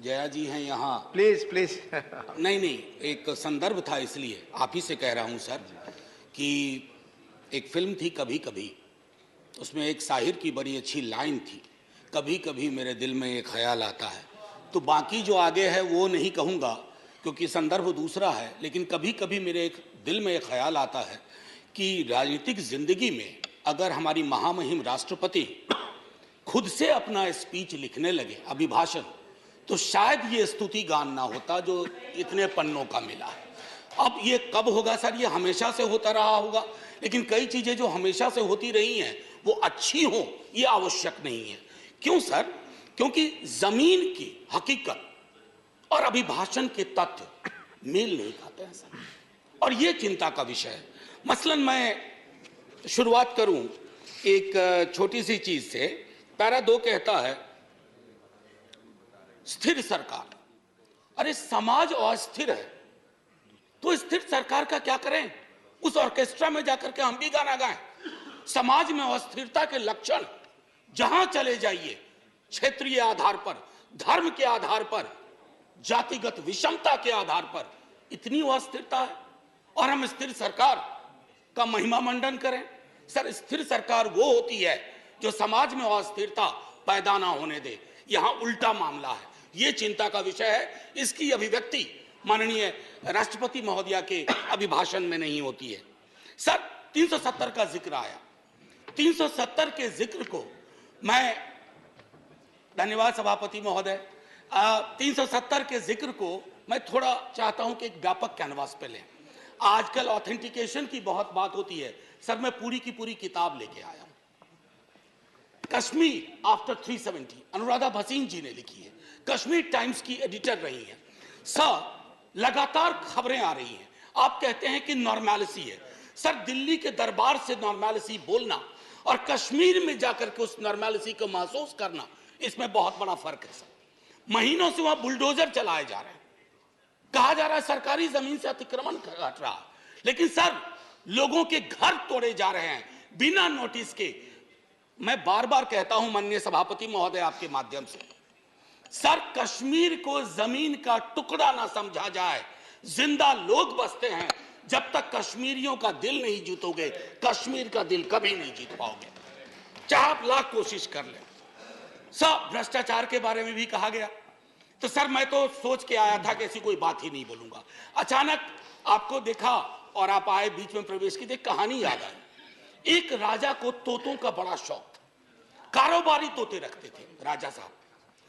जया जी हैं यहाँ। Please please. नहीं नहीं, एक संदर्भ था इसलिए आप ही से कह रहा हूँ सर कि एक फिल्म थी कभी कभी, उसमें एक शाहिर की बड़ी अच्छी लाइन थी, कभी कभी मेरे दिल में एक ख्याल आता है। तो बाकी जो आगे है वो नहीं कहूँगा क्योंकि संदर्भ दूसरा है, लेकिन कभी कभी मेरे एक दिल में एक ख्याल आता है कि राजनीतिक जिंदगी में अगर हमारी महामहिम राष्ट्रपति खुद से अपना स्पीच लिखने लगे, अभिभाषण, तो शायद ये स्तुति गान ना होता जो इतने पन्नों का मिला है। अब ये कब होगा सर? ये हमेशा से होता रहा होगा, लेकिन कई चीजें जो हमेशा से होती रही हैं वो अच्छी हो ये आवश्यक नहीं है। क्यों सर? क्योंकि जमीन की हकीकत और अभिभाषण के तथ्य मेल नहीं खाते हैं सर, और ये चिंता का विषय है। मसलन मैं शुरुआत करूं एक छोटी सी चीज से। पैरा 2 कहता है स्थिर सरकार। अरे समाज अस्थिर है तो स्थिर सरकार का क्या करें? उस ऑर्केस्ट्रा में जाकर के हम भी गाना गाएं? समाज में अस्थिरता के लक्षण जहां चले जाइए, क्षेत्रीय आधार पर, धर्म के आधार पर, जातिगत विषमता के आधार पर इतनी अस्थिरता है और हम स्थिर सरकार का महिमा मंडन करें। सर, स्थिर सरकार वो होती है जो समाज में अस्थिरता पैदा ना होने दे। यहां उल्टा मामला है, ये चिंता का विषय है। इसकी अभिव्यक्ति माननीय राष्ट्रपति महोदया के अभिभाषण में नहीं होती है। सर, 370 का जिक्र आया। 370 के जिक्र को मैं, धन्यवाद सभापति महोदय, 370 के जिक्र को मैं थोड़ा चाहता हूं कि एक व्यापक कैनवास पे लें। आजकल ऑथेंटिकेशन की बहुत बात होती है सर, मैं पूरी की पूरी किताब लेके आया हूं, कश्मीर आफ्टर 370, अनुराधा भसीन जी ने लिखी है, कश्मीर टाइम्स की एडिटर रही हैं। सर, लगातार खबरें आ रही हैं, आप कहते हैं कि नॉर्मैलिसी है। सर, दिल्ली के दरबार से नॉर्मैलिसी बोलना और कश्मीर में जाकर के उस नॉर्मैलिसी को महसूस करना, इसमें बहुत बड़ा फर्क है सर। महीनों से वहां बुलडोजर चलाए जा रहे हैं, कहा जा रहा है सरकारी जमीन से अतिक्रमण घट रहा है, लेकिन सर लोगों के घर तोड़े जा रहे हैं बिना नोटिस के। मैं बार बार कहता हूं माननीय सभापति महोदय आपके माध्यम से, सर कश्मीर को जमीन का टुकड़ा ना समझा जाए। जिंदा लोग बसते हैं, जब तक कश्मीरियों का दिल नहीं जीतोगे, कश्मीर का दिल कभी नहीं जीत पाओगे, चाहे आप लाख कोशिश कर लें। सर, भ्रष्टाचार के बारे में भी कहा गया, तो सर मैं तो सोच के आया था कि ऐसी कोई बात ही नहीं बोलूंगा। अचानक आपको देखा और आप आए, बीच में प्रवेश की, एक कहानी याद आई। एक राजा को तोतों का बड़ा शौक था, कारोबारी तोते रखते थे राजा साहब,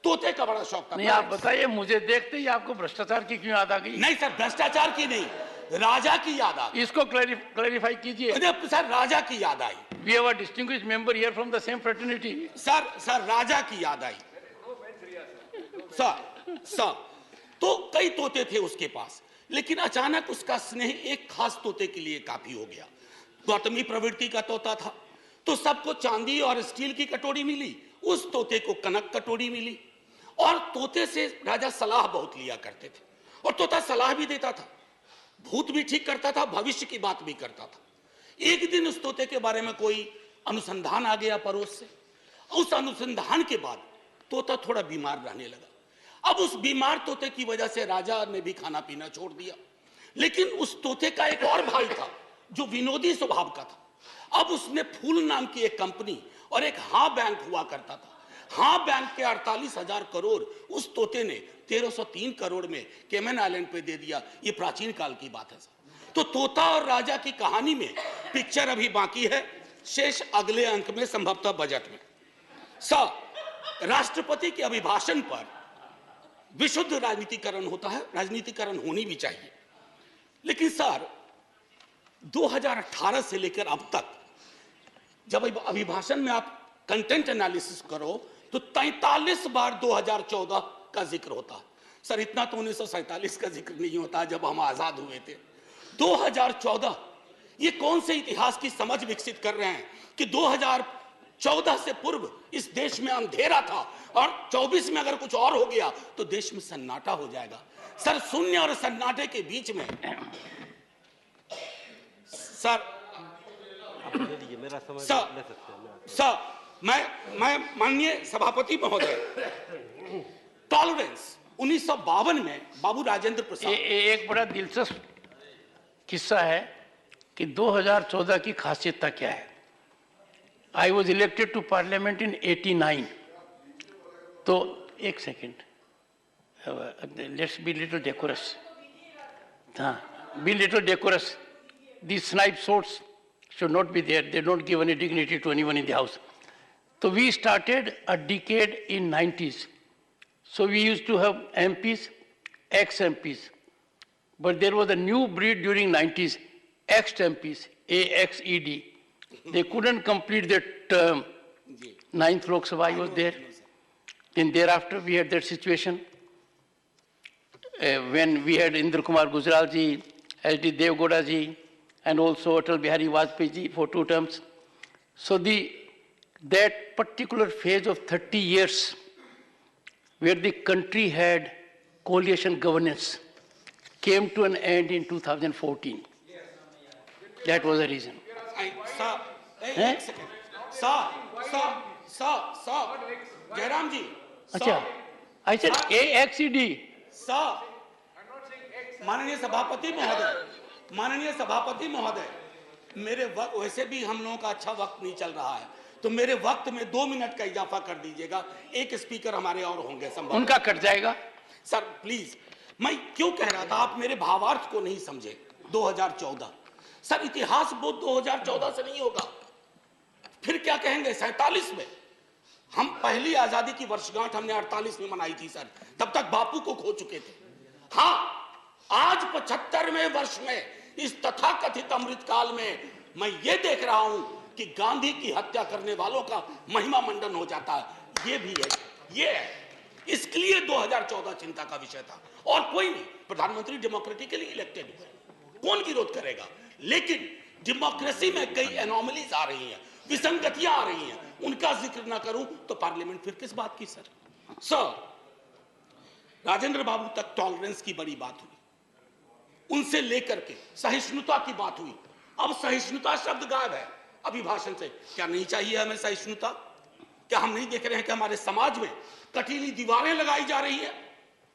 तोते का बड़ा शौक था। नहीं, आप बताइए, मुझे देखते ही आपको भ्रष्टाचार की क्यों याद आ गई? नहीं सर, भ्रष्टाचार की नहीं, राजा की याद आ गई। इसको क्लैरिफाई कीजिए। सर, राजा की याद आई। We have a distinguished member here from the same fraternity. Sir Raja की याद आई। सर तो कई तोते थे उसके पास, लेकिन अचानक उसका स्नेह एक खास तोते के लिए काफी हो गया। गौतमी प्रवृत्ति का तोता था, तो सबको चांदी और स्टील की कटोरी मिली, उस तोते को कनक कटोरी मिली। और तोते से राजा सलाह बहुत लिया करते थे, और तोता सलाह भी देता था, भूत भी ठीक करता था, भविष्य की बात भी करता था। एक दिन उस तोते के बारे में कोई अनुसंधान आ गया पड़ोस से। उस अनुसंधान के बाद तोता थोड़ा बीमार रहने लगा। अब उस बीमार तोते की वजह से राजा ने भी खाना पीना छोड़ दिया, लेकिन उस तोते का एक और भाई था जो विनोदी स्वभाव का था। अब उसने फूल नाम की एक कंपनी और एक हाँ बैंक हुआ करता था, हाँ बैंक के 48,000 करोड़ उस तोते ने 1303 करोड़ में केमन आइलैंड पे दे दिया। ये प्राचीन काल की बात है सर। तो तोता और राजा की कहानी में पिक्चर अभी बाकी है, शेष अगले अंक में, संभवतः बजट में। सर, राष्ट्रपति के अभिभाषण पर विशुद्ध राजनीतिकरण होता है, राजनीतिकरण होनी भी चाहिए, लेकिन सर 2018 से लेकर अब तक जब अभिभाषण में आप कंटेंट एनालिसिस करो तो 43 बार 2014 का जिक्र होता है। सर, इतना तो 1947 का जिक्र नहीं होता जब हम आजाद हुए थे। 2014, ये कौन से इतिहास की समझ विकसित कर रहे हैं कि 2014 से पूर्व इस देश में अंधेरा था और 24 में अगर कुछ और हो गया तो देश में सन्नाटा हो जाएगा। सर, शून्य और सन्नाटे के बीच में मैं माननीय सभापति महोदय, टॉलरेंस 1952 में बाबू राजेंद्र प्रसाद एक बड़ा दिलचस्प किस्सा है कि 2014 की खासियत क्या है। I was elected to parliament in 89। तो एक second, let's be little decorous. हाँ, be little decorous. These snipe swords should not be there. They don't give any dignity to anyone in the house. So we started a decade in 90s. So we used to have MPs, ex-MPs. But there was a new breed during 90s, ex-MPs, AXED. They couldn't complete their term. 9th Lok Sabha was there. Then thereafter we had that situation when we had Indra Kumar Gujral ji, H.D. Devgoda ji, and also Atal Bihari Vajpayee ji for 2 terms. So that particular phase of 30 years where the country had coalition governance came to an end in 2014. That was the reason. Sir, एक second, sir, Jairam जी, अच्छा, I said AXED. Sir, माननीय सभापति महोदय, मेरे वक्त वैसे भी हम लोगों का अच्छा वक्त नहीं चल रहा है, तो मेरे वक्त में 2 मिनट का इजाफा कर दीजिएगा। एक स्पीकर हमारे और होंगे, संभव उनका कट जाएगा। सर प्लीज, मैं क्यों कह रहा था, आप मेरे भावार्थ को नहीं समझे। 2014 सर, इतिहास बोध 2014 से नहीं होगा, फिर क्या कहेंगे 47 में। हम पहली आजादी की वर्षगांठ हमने 48 में मनाई थी सर, तब तक बापू को खो चुके थे। हाँ, आज 75वें वर्ष में इस तथाकथित अमृतकाल में मैं ये देख रहा हूं कि गांधी की हत्या करने वालों का महिमा मंडन हो जाता है। ये भी है, ये है, इसलिए 2014 चिंता का विषय था। और कोई नहीं, प्रधानमंत्री डेमोक्रेटिकली इलेक्टेड हुए, कौन विरोध करेगा। लेकिन डेमोक्रेसी में कई एनोमलीज आ रही हैं, विसंगतियां आ रही हैं, उनका जिक्र ना करूं तो पार्लियामेंट फिर किस बात की। सर, राजेंद्र बाबू तक टॉलरेंस की बड़ी बात हुई, उनसे लेकर के सहिष्णुता की बात हुई। अब सहिष्णुता शब्द गायब है अभिभाषण से। क्या नहीं चाहिए हमें सहिष्णुता? क्या हम नहीं देख रहे हैं कि हमारे समाज में कटीली दीवारें लगाई जा रही है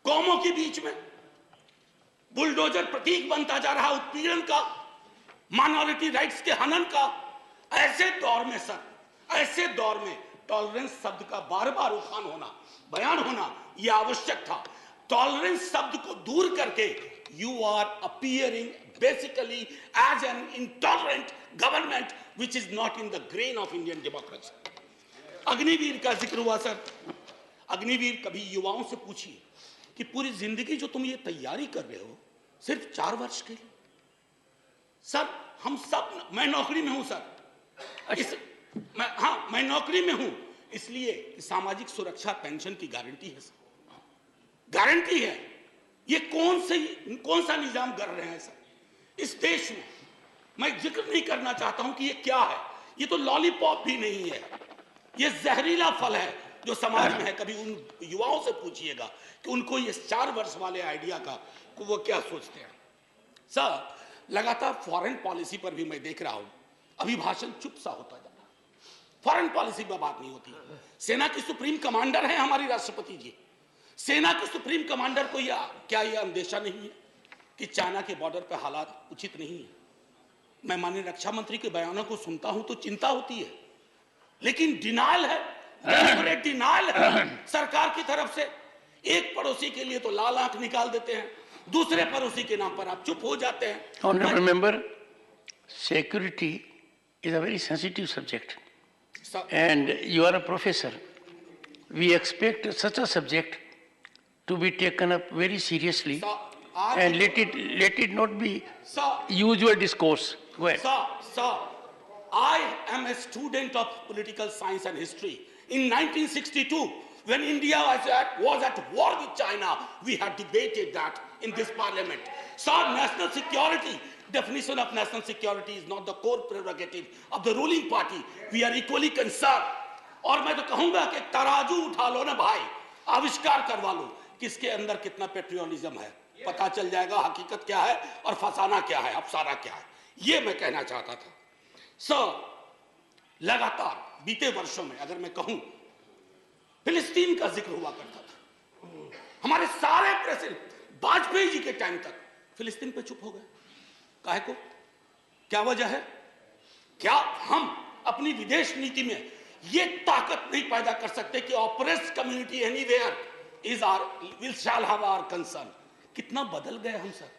कौमों के बीच में? बुलडोजर प्रतीक बनता जा रहा उत्पीड़न का, माइनॉरिटी राइट्स के हनन का। ऐसे दौर में सर, ऐसे दौर में टॉलरेंस शब्द का बार बार उठान होना, बयान होना यह आवश्यक था। टॉलरेंस शब्द को दूर करके you are appearing basically as an intolerant government which is not in the grain of Indian democracy. Agniveer का जिक्र हुआ सर। अग्निवीर, कभी युवाओं से पूछिए कि पूरी जिंदगी जो तुम ये तैयारी कर रहे हो सिर्फ 4 वर्ष के लिए। सर, हम सब, मैं नौकरी में हूं सर, मैं नौकरी में हूं, इसलिए सामाजिक सुरक्षा पेंशन की गारंटी है सर, गारंटी है। ये कौन सा निजाम कर रहे हैं सर इस देश में? मैं जिक्र नहीं करना चाहता हूं कि ये क्या है। ये तो लॉलीपॉप भी नहीं है, ये जहरीला फल है जो समाज में है। कभी उन युवाओं से पूछिएगा कि उनको ये 4 वर्ष वाले आइडिया का वो क्या सोचते हैं। सर, लगातार फॉरेन पॉलिसी पर भी मैं देख रहा हूं अभिभाषण चुप सा होता जा रहा है। फॉरेन पॉलिसी पर बात नहीं होती। सेना की सुप्रीम कमांडर है हमारी राष्ट्रपति जी। सेना के सुप्रीम कमांडर को क्या यह अंदेशा नहीं है कि चाइना के बॉर्डर पर हालात उचित नहीं है? मैं माननीय रक्षा मंत्री के बयानों को सुनता हूं तो चिंता होती है, लेकिन डिनायल है, डिनायल है सरकार की तरफ से। एक पड़ोसी के लिए तो लाल आंख निकाल देते हैं, दूसरे पड़ोसी के नाम पर आप चुप हो जाते हैं। Honorable member, security is a very sensitive subject, and you are a professor. We expect such a subject to be taken up very seriously, and let it not be usual discourse. Go ahead. Sir, I am a student of political science and history. In 1962, when India was at war with China, we had debated that in this parliament. Sir, national security, definition of national security is not the core prerogative of the ruling party. We are equally concerned. और मैं तो कहूंगा कि तराजू उठा लो ना भाई, आविष्कार करवा लो किसके अंदर कितना पेट्रियोटिज्म है, पता चल जाएगा हकीकत क्या है और फसाना क्या है, अफसाना क्या है। ये मैं कहना चाहता था। सर, लगातार बीते वर्षों में अगर मैं कहूं, फिलिस्तीन का जिक्र हुआ करता था। हमारे सारे प्रेसिडेंट वाजपेयी जी के टाइम तक फिलिस्तीन पे चुप हो गए, काहे को? क्या वजह है? क्या हम अपनी विदेश नीति में ये ताकत नहीं पैदा कर सकते कि oppressed community anywhere is our will shall have our concern? कितना बदल गए हम सर।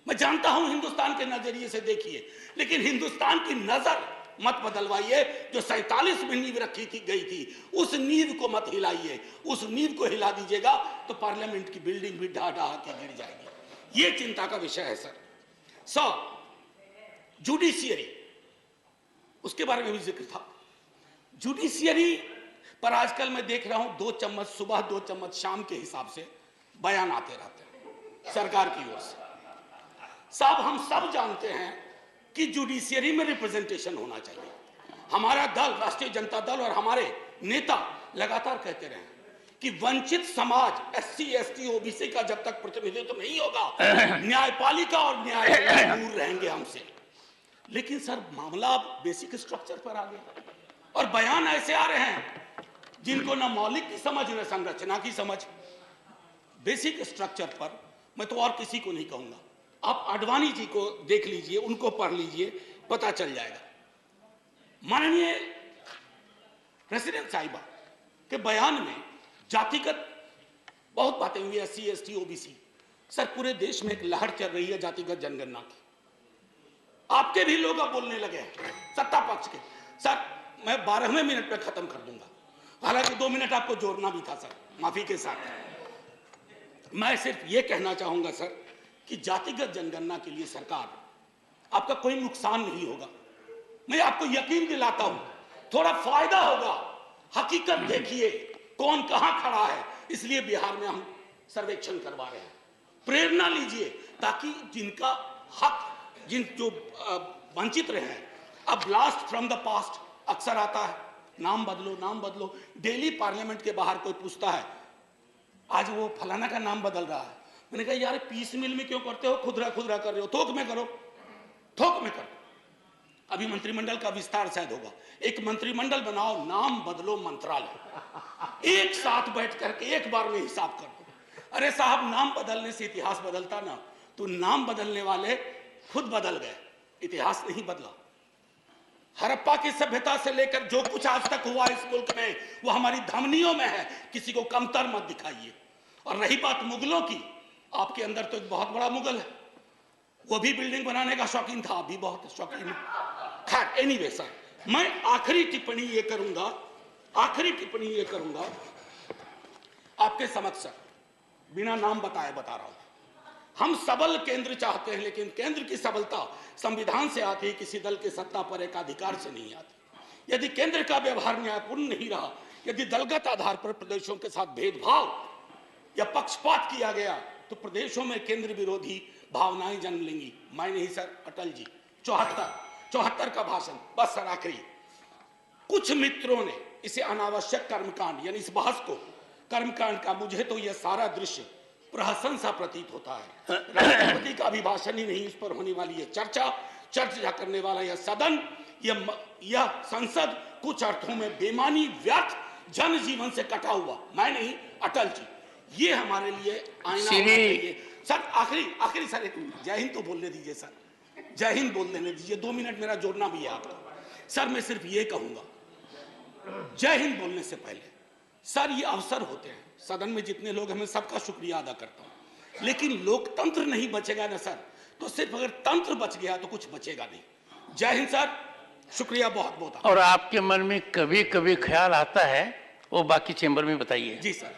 मैं जानता हूं हिंदुस्तान के नजरिए से देखिए, लेकिन हिंदुस्तान की नजर मत बदलवाइए। जो 47 में नींव रखी थी गई थी, उस नींव को मत हिलाइए। उस नींव को हिला दीजिएगा तो पार्लियामेंट की बिल्डिंग भी ढा ढा के गिर जाएगी। ये चिंता का विषय है सर। जुडिशियरी, उसके बारे में भी जिक्र था। जुडिशियरी पर आजकल मैं देख रहा हूं 2 चम्मच सुबह 2 चम्मच शाम के हिसाब से बयान आते रहते हैं सरकार की ओर से। साहब, हम सब जानते हैं कि जुडिशियरी में रिप्रेजेंटेशन होना चाहिए। हमारा दल, राष्ट्रीय जनता दल, और हमारे नेता लगातार कहते रहे कि वंचित समाज SC ST OBC का जब तक प्रतिनिधित्व नहीं होगा, न्यायपालिका और न्यायालय दूर रहेंगे हमसे। लेकिन सर, मामला अब बेसिक स्ट्रक्चर पर आ गया और बयान ऐसे आ रहे हैं जिनको न मौलिक की समझ न संरचना की समझ। बेसिक स्ट्रक्चर पर मैं तो और किसी को नहीं कहूंगा, आप आडवाणी जी को देख लीजिए, उनको पढ़ लीजिए, पता चल जाएगा। माननीय प्रेसिडेंट साहिबा के बयान में जातिगत बहुत बातें हुई, SC ST OBC। सर, पूरे देश में एक लहर चल रही है जातिगत जनगणना की। आपके भी लोग अब बोलने लगे हैं, सत्ता पक्ष के। सर, मैं 12वें मिनट पे खत्म कर दूंगा, हालांकि 2 मिनट आपको जोड़ना भी था सर, माफी के साथ। मैं सिर्फ ये कहना चाहूंगा सर कि जातिगत जनगणना के लिए सरकार, आपका कोई नुकसान नहीं होगा। मैं आपको यकीन दिलाता हूं, थोड़ा फायदा होगा। हकीकत देखिए कौन कहां खड़ा है, इसलिए बिहार में हम सर्वेक्षण करवा रहे हैं। प्रेरणा लीजिए ताकि जिनका हक, जो वंचित रहे हैं। अब ब्लास्ट फ्रॉम द पास्ट अक्सर आता है, नाम बदलो नाम बदलो। डेली पार्लियामेंट के बाहर कोई पूछता है, आज वो फलाना का नाम बदल रहा है। मैंने कहा यार, पीस मिल में क्यों करते हो, खुदरा खुदरा कर रहे हो, थोक में करो, थोक में करो। अभी मंत्रिमंडल का विस्तार शायद होगा, एक मंत्रिमंडल बनाओ, नाम बदलो मंत्रालय, एक साथ बैठ करके एक बार में हिसाब कर दो। अरे साहब, नाम बदलने से इतिहास बदलता ना, तो नाम बदलने वाले खुद बदल गए, इतिहास नहीं बदला। हड़प्पा की सभ्यता से लेकर जो कुछ आज तक हुआ इस मुल्क में, वो हमारी धमनियों में है, किसी को कमतर मत दिखाइए। और रही बात मुगलों की, आपके अंदर तो एक बहुत बड़ा मुगल है, वो भी बिल्डिंग बनाने का शौकीन था, अभी बहुत शौकीन है। खैर, एनीवे सर, मैं आखिरी टिप्पणी ये करूंगा आपके समक्ष सर, बिना नाम बताए बता रहा हूं। हम सबल केंद्र चाहते हैं, लेकिन केंद्र की सबलता संविधान से आती है, किसी दल के सत्ता पर एक अधिकार से नहीं आती। यदि केंद्र का व्यवहार न्यायपूर्ण नहीं रहा, यदि दलगत आधार पर प्रदेशों के साथ भेदभाव या पक्षपात किया गया, तो प्रदेशों में केंद्र विरोधी भावनाएं जन्म लेंगी। मैं नहीं सर, अटल जी 74 का भाषण। बस सर, आखिरी, कुछ मित्रों ने इसे अनावश्यक कर्मकांड, यानी इस बहस को कर्मकांड का, मुझे तो यह सारा दृश्य प्रहसन सा प्रतीत होता है। राष्ट्रपति का अभिभाषण ही नहीं, इस पर होने वाली यह चर्चा करने वाला यह सदन, यह संसद कुछ अर्थों में बेमानी, व्यर्थ, जनजीवन से कटा हुआ, मैं नहीं अटल जी, ये हमारे लिए आईना होना चाहिए। सर, आखिरी सर, एक जय हिंद तो बोलने दीजिए सर, जय हिंद बोल देने दीजिए, 2 मिनट मेरा जोड़ना भी है आपको। सर, मैं सिर्फ ये कहूंगा, जय हिंद बोलने से पहले सर, ये अवसर होते हैं, सदन में जितने लोग हैं, मैं सबका शुक्रिया अदा करता हूं, लेकिन लोकतंत्र नहीं बचेगा ना सर, तो सिर्फ अगर तंत्र बच गया तो कुछ बचेगा नहीं। जय हिंद सर, शुक्रिया बहुत बहुत। और आपके मन में कभी कभी ख्याल आता है, वो बाकी चेंबर में बताइए। जी सर।